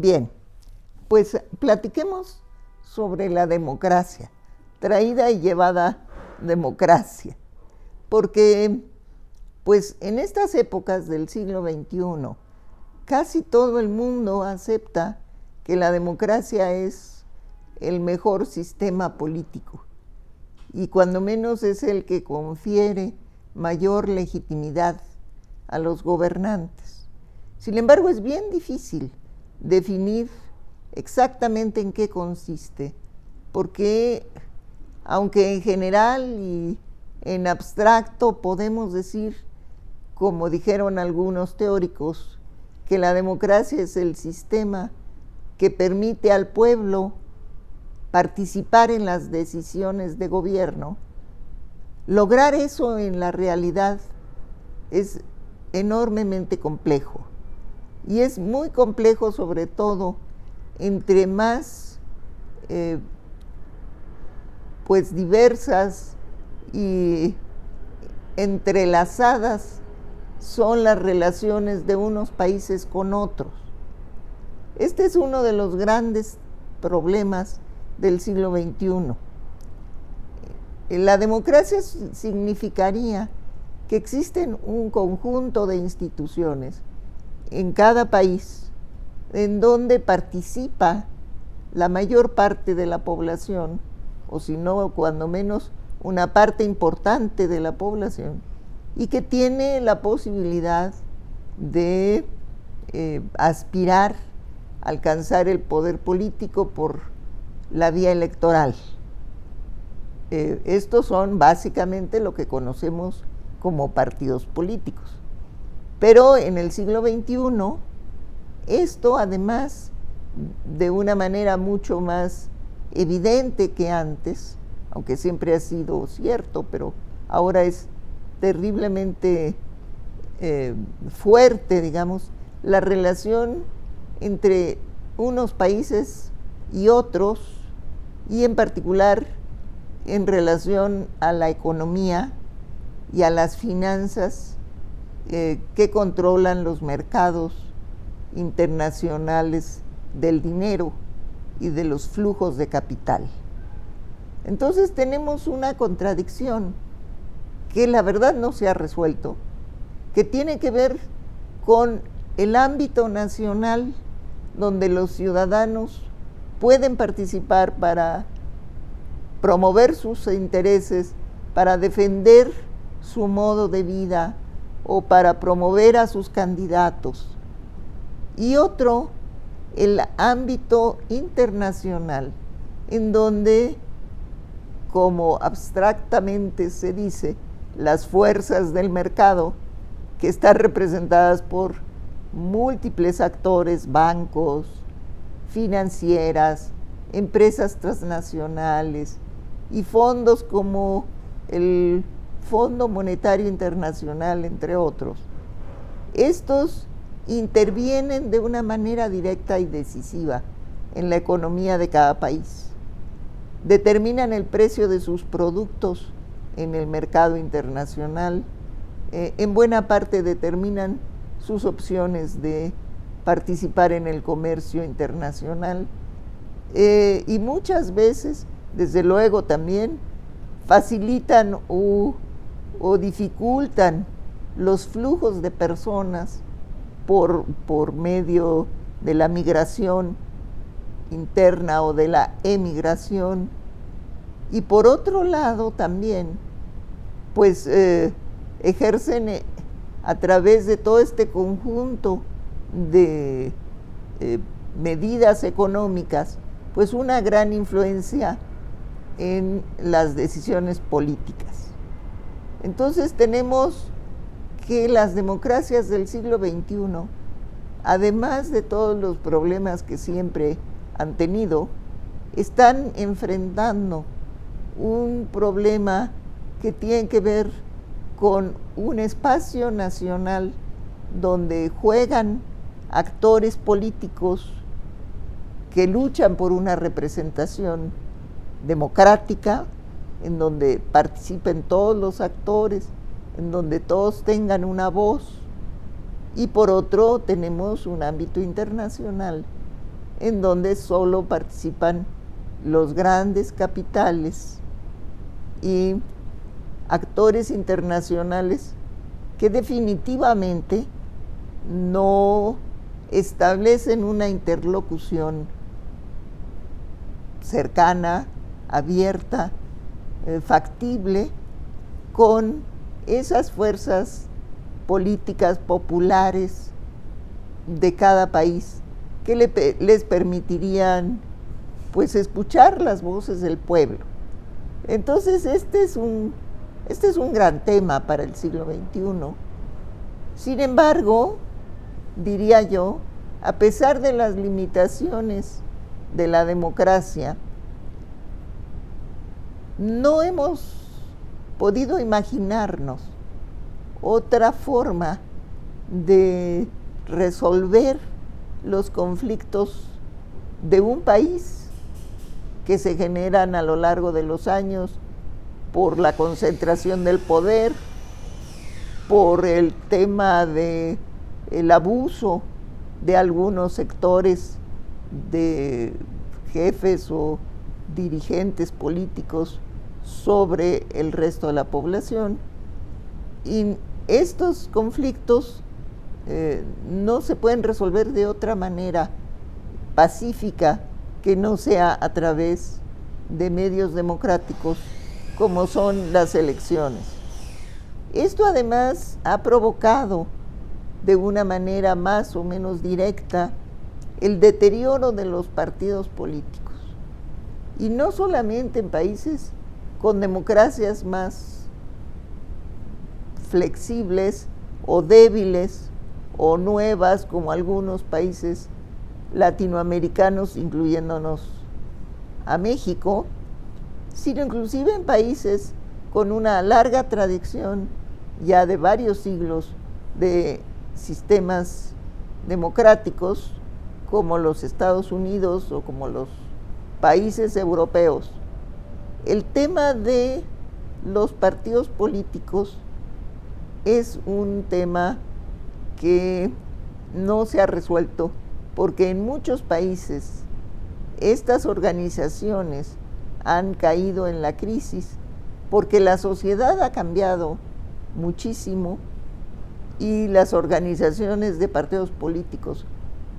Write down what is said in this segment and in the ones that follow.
Bien, pues platiquemos sobre la democracia, traída y llevada democracia, porque pues en estas épocas del siglo XXI, casi todo el mundo acepta que la democracia es el mejor sistema político y cuando menos es el que confiere mayor legitimidad a los gobernantes. Sin embargo, es bien difícil definir exactamente en qué consiste, porque aunque en general y en abstracto podemos decir, como dijeron algunos teóricos, que la democracia es el sistema que permite al pueblo participar en las decisiones de gobierno, lograr eso en la realidad es enormemente complejo. Y es muy complejo, sobre todo, entre más pues diversas y entrelazadas son las relaciones de unos países con otros. Este es uno de los grandes problemas del siglo XXI. La democracia significaría que existen un conjunto de instituciones en cada país en donde participa la mayor parte de la población, o si no, cuando menos una parte importante de la población, y que tiene la posibilidad de aspirar a alcanzar el poder político por la vía electoral. Estos son básicamente lo que conocemos como partidos políticos. Pero en el siglo XXI, esto además, de una manera mucho más evidente que antes, aunque siempre ha sido cierto, pero ahora es terriblemente fuerte, digamos, la relación entre unos países y otros, y en particular en relación a la economía y a las finanzas que controlan los mercados internacionales del dinero y de los flujos de capital. Entonces tenemos una contradicción que la verdad no se ha resuelto, que tiene que ver con el ámbito nacional donde los ciudadanos pueden participar para promover sus intereses, para defender su modo de vida o para promover a sus candidatos. Y otro, el ámbito internacional, en donde, como abstractamente se dice, las fuerzas del mercado, que están representadas por múltiples actores, bancos, financieras, empresas transnacionales y fondos como el Fondo Monetario Internacional, entre otros. Estos intervienen de una manera directa y decisiva en la economía de cada país. Determinan el precio de sus productos en el mercado internacional, en buena parte determinan sus opciones de participar en el comercio internacional y muchas veces, desde luego también, facilitan o dificultan los flujos de personas por medio de la migración interna o de la emigración. Y por otro lado también, pues ejercen a través de todo este conjunto de medidas económicas, pues una gran influencia en las decisiones políticas. Entonces tenemos que las democracias del siglo XXI, además de todos los problemas que siempre han tenido, están enfrentando un problema que tiene que ver con un espacio nacional donde juegan actores políticos que luchan por una representación democrática, en donde participen todos los actores, en donde todos tengan una voz, y por otro tenemos un ámbito internacional en donde solo participan los grandes capitales y actores internacionales que definitivamente no establecen una interlocución cercana, abierta, factible con esas fuerzas políticas populares de cada país que les permitirían pues escuchar las voces del pueblo. Entonces este es un gran tema para el siglo XXI. Sin embargo, diría yo, a pesar de las limitaciones de la democracia, no hemos podido imaginarnos otra forma de resolver los conflictos de un país que se generan a lo largo de los años por la concentración del poder, por el tema del abuso de algunos sectores de jefes o dirigentes políticos sobre el resto de la población. Y estos conflictos no se pueden resolver de otra manera pacífica que no sea a través de medios democráticos como son las elecciones. Esto además ha provocado de una manera más o menos directa el deterioro de los partidos políticos. Y no solamente en países con democracias más flexibles o débiles o nuevas como algunos países latinoamericanos, incluyéndonos a México, sino inclusive en países con una larga tradición ya de varios siglos de sistemas democráticos como los Estados Unidos o como los países europeos. El tema de los partidos políticos es un tema que no se ha resuelto porque en muchos países estas organizaciones han caído en la crisis porque la sociedad ha cambiado muchísimo y las organizaciones de partidos políticos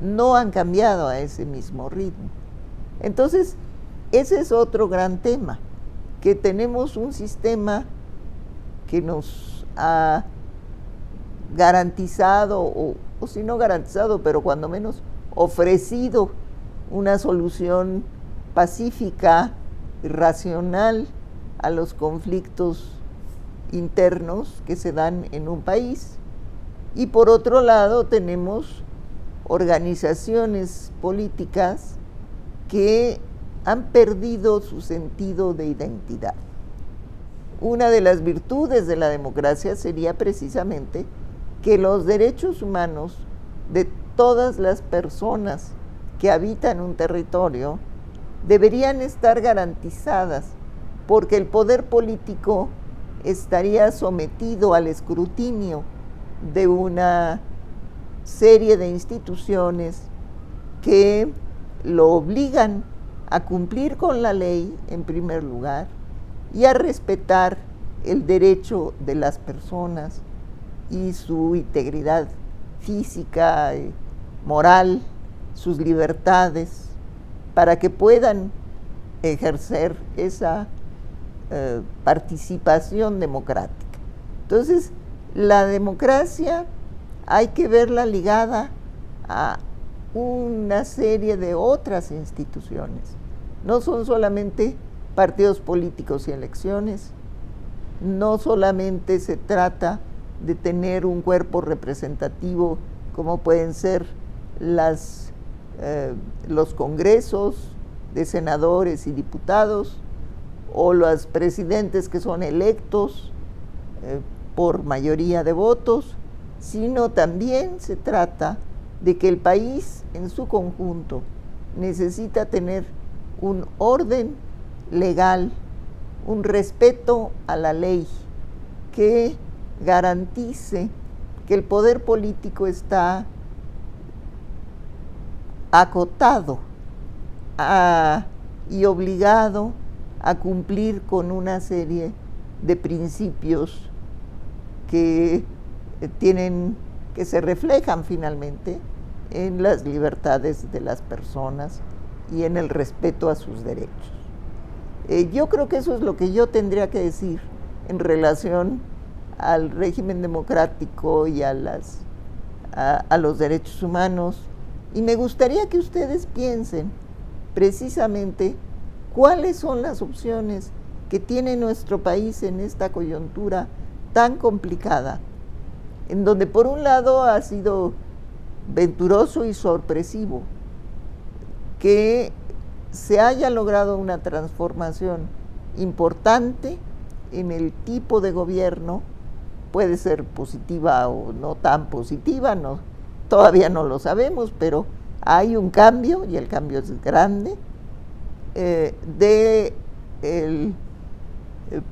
no han cambiado a ese mismo ritmo. Entonces, ese es otro gran tema, que tenemos un sistema que nos ha garantizado, o si no garantizado, pero cuando menos ofrecido una solución pacífica y racional a los conflictos internos que se dan en un país. Y por otro lado tenemos organizaciones políticas que han perdido su sentido de identidad. Una de las virtudes de la democracia sería precisamente que los derechos humanos de todas las personas que habitan un territorio deberían estar garantizadas, porque el poder político estaría sometido al escrutinio de una serie de instituciones que lo obligan a cumplir con la ley en primer lugar y a respetar el derecho de las personas y su integridad física, moral, sus libertades, para que puedan ejercer esa participación democrática. Entonces, la democracia hay que verla ligada a una serie de otras instituciones. No son solamente partidos políticos y elecciones, no solamente se trata de tener un cuerpo representativo como pueden ser los congresos de senadores y diputados o los presidentes que son electos por mayoría de votos, sino también se trata de que el país en su conjunto necesita tener un orden legal, un respeto a la ley que garantice que el poder político está acotado y obligado a cumplir con una serie de principios que que se reflejan finalmente en las libertades de las personas y en el respeto a sus derechos. Yo creo que eso es lo que yo tendría que decir en relación al régimen democrático y a los derechos humanos, y me gustaría que ustedes piensen precisamente cuáles son las opciones que tiene nuestro país en esta coyuntura tan complicada, en donde por un lado ha sido venturoso y sorpresivo que se haya logrado una transformación importante en el tipo de gobierno. Puede ser positiva o no tan positiva, todavía no lo sabemos, pero hay un cambio, y el cambio es grande,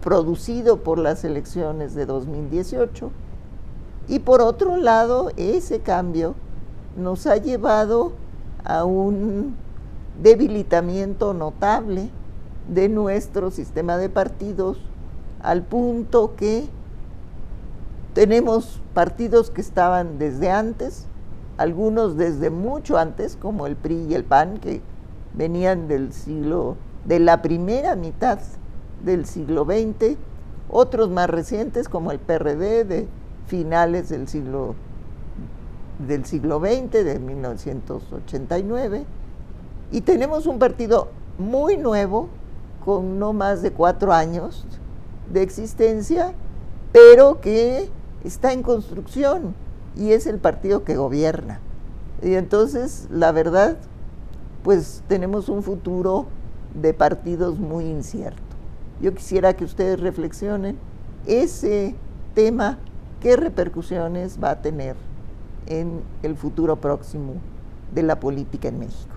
producido por las elecciones de 2018, y por otro lado, ese cambio nos ha llevado a un debilitamiento notable de nuestro sistema de partidos, al punto que tenemos partidos que estaban desde antes, algunos desde mucho antes, como el PRI y el PAN, que venían de la primera mitad del siglo XX, otros más recientes, como el PRD, de finales del siglo XX, de 1989, y tenemos un partido muy nuevo, con no más de 4 años de existencia, pero que está en construcción, y es el partido que gobierna. Y entonces, la verdad, pues tenemos un futuro de partidos muy incierto. Yo quisiera que ustedes reflexionen ese tema, qué repercusiones va a tener en el futuro próximo de la política en México.